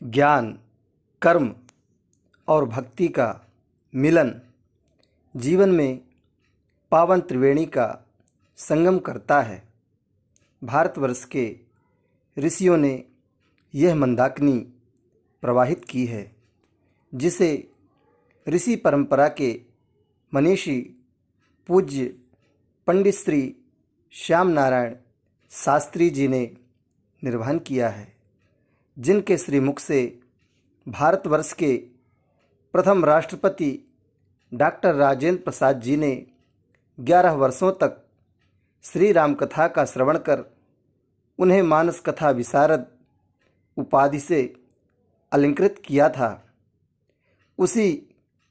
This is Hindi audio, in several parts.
ज्ञान, कर्म और भक्ति का मिलन जीवन में पावन त्रिवेणी का संगम करता है। भारतवर्ष के ऋषियों ने यह मंदाकिनी प्रवाहित की है, जिसे ऋषि परंपरा के मनीषी पूज्य पंडित श्री श्याम नारायण शास्त्री जी ने निर्वहन किया है, जिनके श्रीमुख से भारतवर्ष के प्रथम राष्ट्रपति डॉक्टर राजेंद्र प्रसाद जी ने 11 वर्षों तक श्री राम कथा का श्रवण कर उन्हें मानस कथा विशारद उपाधि से अलंकृत किया था। उसी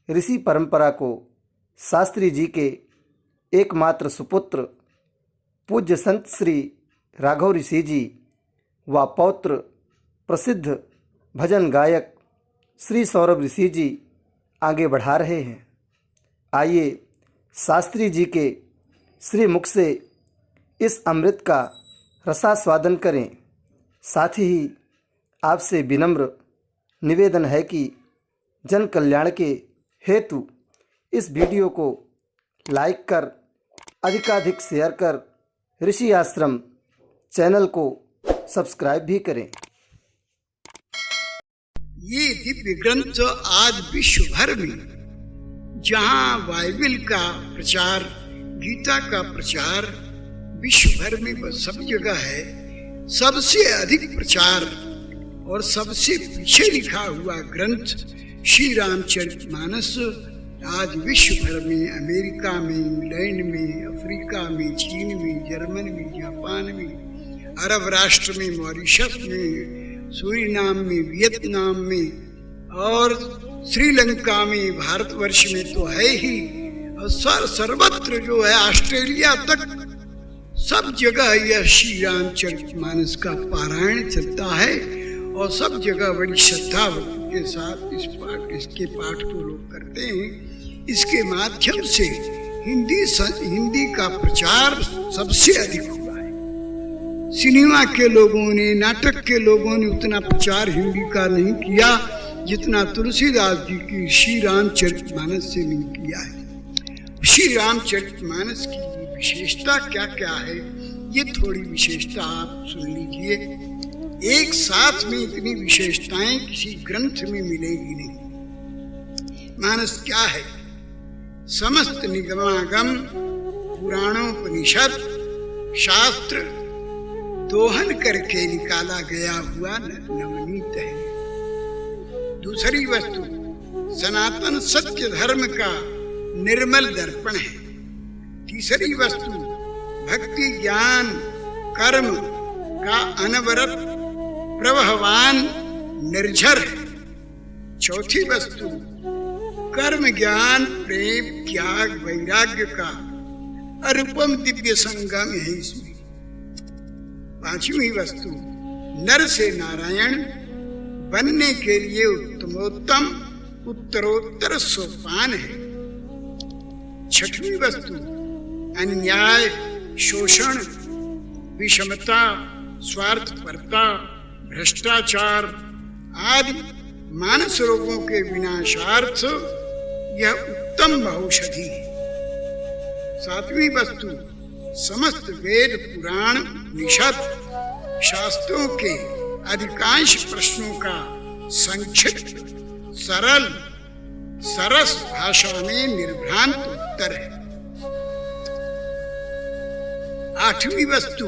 ऋषि परंपरा को शास्त्री जी के एकमात्र सुपुत्र पूज्य संत श्री राघव ऋषि जी व पौत्र प्रसिद्ध भजन गायक श्री सौरभ ऋषि जी आगे बढ़ा रहे हैं। आइए शास्त्री जी के श्री मुख से इस अमृत का रसास्वादन करें। साथ ही आपसे विनम्र निवेदन है कि जन कल्याण के हेतु इस वीडियो को लाइक कर अधिकाधिक शेयर कर ऋषि आश्रम चैनल को सब्सक्राइब भी करें। ये दिव्य ग्रंथ आज विश्व भर में जहां बाइबल का प्रचार, गीता का प्रचार विश्व भर में बस सब जगह है, सबसे अधिक प्रचार और सबसे पीछे लिखा हुआ ग्रंथ श्री रामचरितमानस आज विश्व भर में, अमेरिका में, इंग्लैंड में, अफ्रीका में, चीन में, जर्मन में, जापान में, अरब राष्ट्र में, मॉरिशस में, सूरीनाम में, वियतनाम में और श्रीलंका में, भारतवर्ष में तो है ही, और सर्वत्र जो है ऑस्ट्रेलिया तक सब जगह यह श्री रामचरितमानस का पारायण चलता है और सब जगह बड़ी श्रद्धा भक्ति के साथ इसके पाठ को लोग करते हैं। इसके माध्यम से हिंदी का प्रचार सबसे अधिक हुआ है। सिनेमा के लोगों ने, नाटक के लोगों ने उतना प्रचार हिंदी का नहीं किया जितना तुलसीदास जी की श्री रामचरितमानस से नहीं किया है। श्री रामचरितमानस की विशेषता क्या क्या है, ये थोड़ी विशेषता आप सुन लीजिए। एक साथ में इतनी विशेषताएं किसी ग्रंथ में मिलेगी नहीं। मानस क्या है? समस्त निगमागम, पुराणोपनिषद, शास्त्र दोहन करके निकाला गया हुआ नवनीत है। दूसरी वस्तु सनातन सत्य धर्म का निर्मल दर्पण है। तीसरी वस्तु भक्ति, ज्ञान, कर्म का अनवरत प्रवाहवान निर्झर है। चौथी वस्तु कर्म, ज्ञान, प्रेम, त्याग, वैराग्य का अनुपम दिव्य संगम है इसमें। पांचवी वस्तु नर से नारायण बनने के लिए उत्तमोत्तम उत्तरोत्तर सोपान है। छठवीं वस्तु अन्याय, शोषण, विषमता, स्वार्थपरता, भ्रष्टाचार आदि मानस रोगों के विनाशार्थ यह उत्तम औषधि है। सातवीं वस्तु समस्त वेद, पुराण, उपनिषद, शास्त्रों के अधिकांश प्रश्नों का संक्षिप्त, सरल, सरस भाषा में निर्भ्रांत उत्तर है। आठवीं वस्तु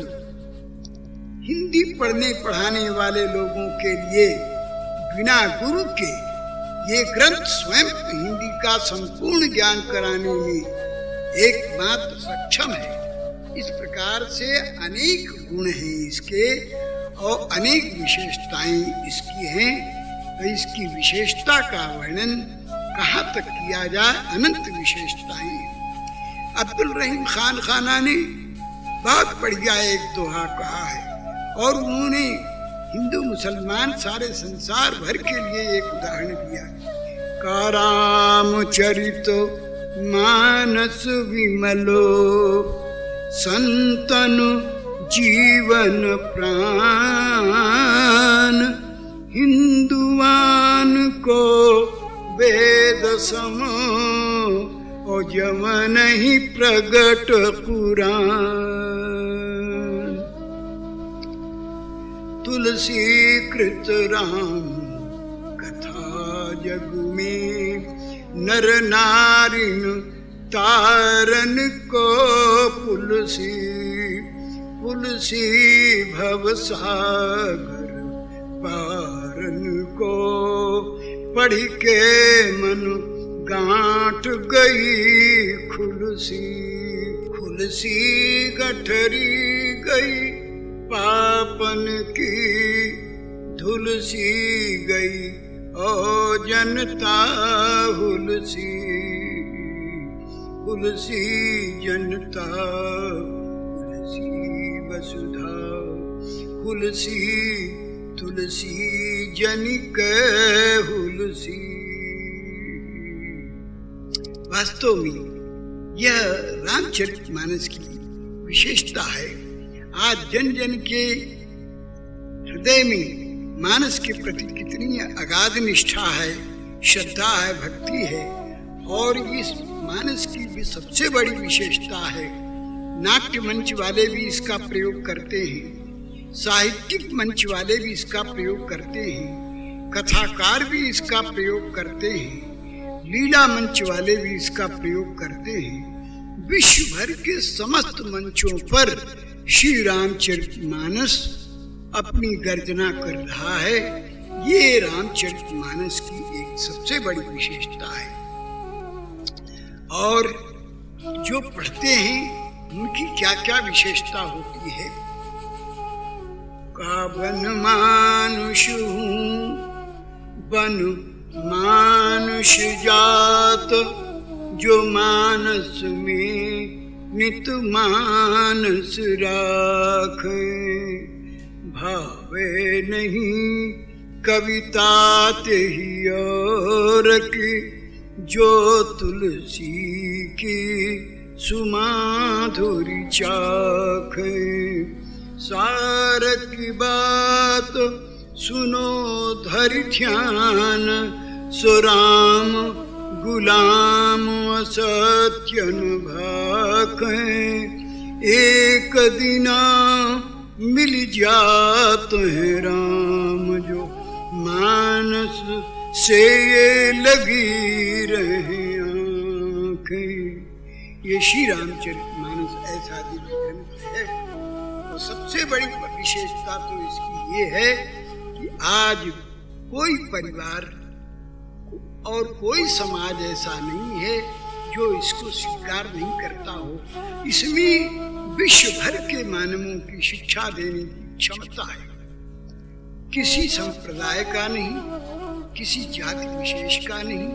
हिंदी पढ़ने पढ़ाने वाले लोगों के लिए बिना गुरु के ये ग्रंथ स्वयं हिंदी का संपूर्ण ज्ञान कराने में एकमात्र सक्षम है। इस प्रकार से अनेक गुण हैं इसके और अनेक विशेषताएं इसकी हैं। तो इसकी विशेषता का वर्णन कहाँ तक किया जाए, अनंत विशेषताएं। अब्दुल रहीम खान खाना ने बहुत बढ़िया एक दोहा कहा है और उन्होंने हिंदू मुसलमान सारे संसार भर के लिए एक उदाहरण दिया का रामचरित मानस विमलो संतनु जीवन प्राण हिंदू को वेद सम और जम नहीं प्रगट कुरान। तुलसी कृत राम कथा जग में नर नारिन तारन को पुलसी पुलसी भव सागर पारन को। पढ़ के मन गांठ गई खुलसी खुलसी गठरी गई पापन की धुलसी गई ओ जनता हुलसी हुलसी जनता हुलसी वसुधा हुलसी तुलसी जनिक हुलसी। वास्तव में यह रामचरितमानस की विशेषता है। आज जन जन के हृदय में मानस के प्रति कितनी अगाध निष्ठा है, श्रद्धा है, भक्ति है। और इस मानस की भी सबसे बड़ी विशेषता है, नाट्य मंच वाले भी इसका प्रयोग करते हैं, साहित्यिक मंच वाले भी इसका प्रयोग करते हैं, कथाकार भी इसका प्रयोग करते हैं, लीला मंच वाले भी इसका प्रयोग करते हैं। विश्व भर के समस्त मंचों पर श्री रामचरितमानस अपनी गर्जना कर रहा है। ये रामचरितमानस की एक सबसे बड़ी विशेषता है। और जो पढ़ते हैं उनकी क्या क्या विशेषता होती है। का बन मानुष हूँ बन मानुष जात जो मानस में नित मानस राखे। भावे नहीं कविता तेहि और की जो तुलसी की सुमाधुरी चाखे। सार की बात सुनो धरि ध्यान सो राम गुलाम असत्य न भाखे। एक दिना मिल जात है राम जो मानस से ये लगी रहे आँखें। ये श्री रामचरितमानस ऐसा दिव्य ग्रंथ है। और सबसे बड़ी विशेषता तो इसकी ये है कि आज कोई परिवार और कोई समाज ऐसा नहीं है जो इसको स्वीकार नहीं करता हो। इसमें विश्व भर के मानवों की शिक्षा देने की क्षमता है। किसी संप्रदाय का नहीं, किसी जाति विशेष का नहीं,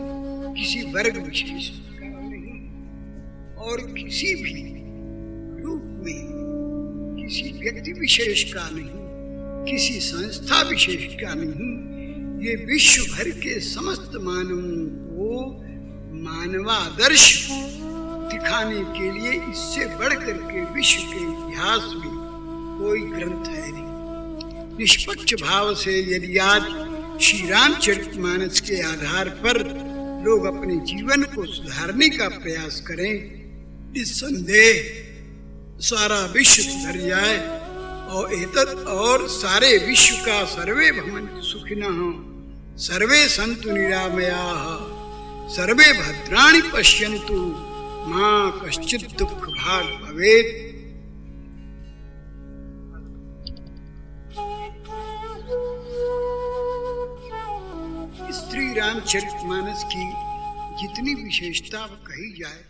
किसी वर्ग विशेष का नहीं, और किसी भी रूप में किसी व्यक्ति विशेष का नहीं, किसी संस्था विशेष का नहीं। ये विश्व भर के समस्त मानवों को मानवादर्श दिखाने के लिए इससे बढ़कर के विश्व के इतिहास में कोई ग्रंथ है नहीं। निष्पक्ष भाव से यदि आज श्री रामचरितमानस के आधार पर लोग अपने जीवन को सुधारने का प्रयास करें, निस्संदेह सारा विश्व सुधर जाए। और सारे विश्व का सर्वे भवन्तु सुखिनः सर्वे सन्तु निरामयाः सर्वे भद्राणि पश्यन्तु मां कश्चित् दुःख भाग भवेत्। श्री रामचरितमानस की जितनी विशेषता कही जाए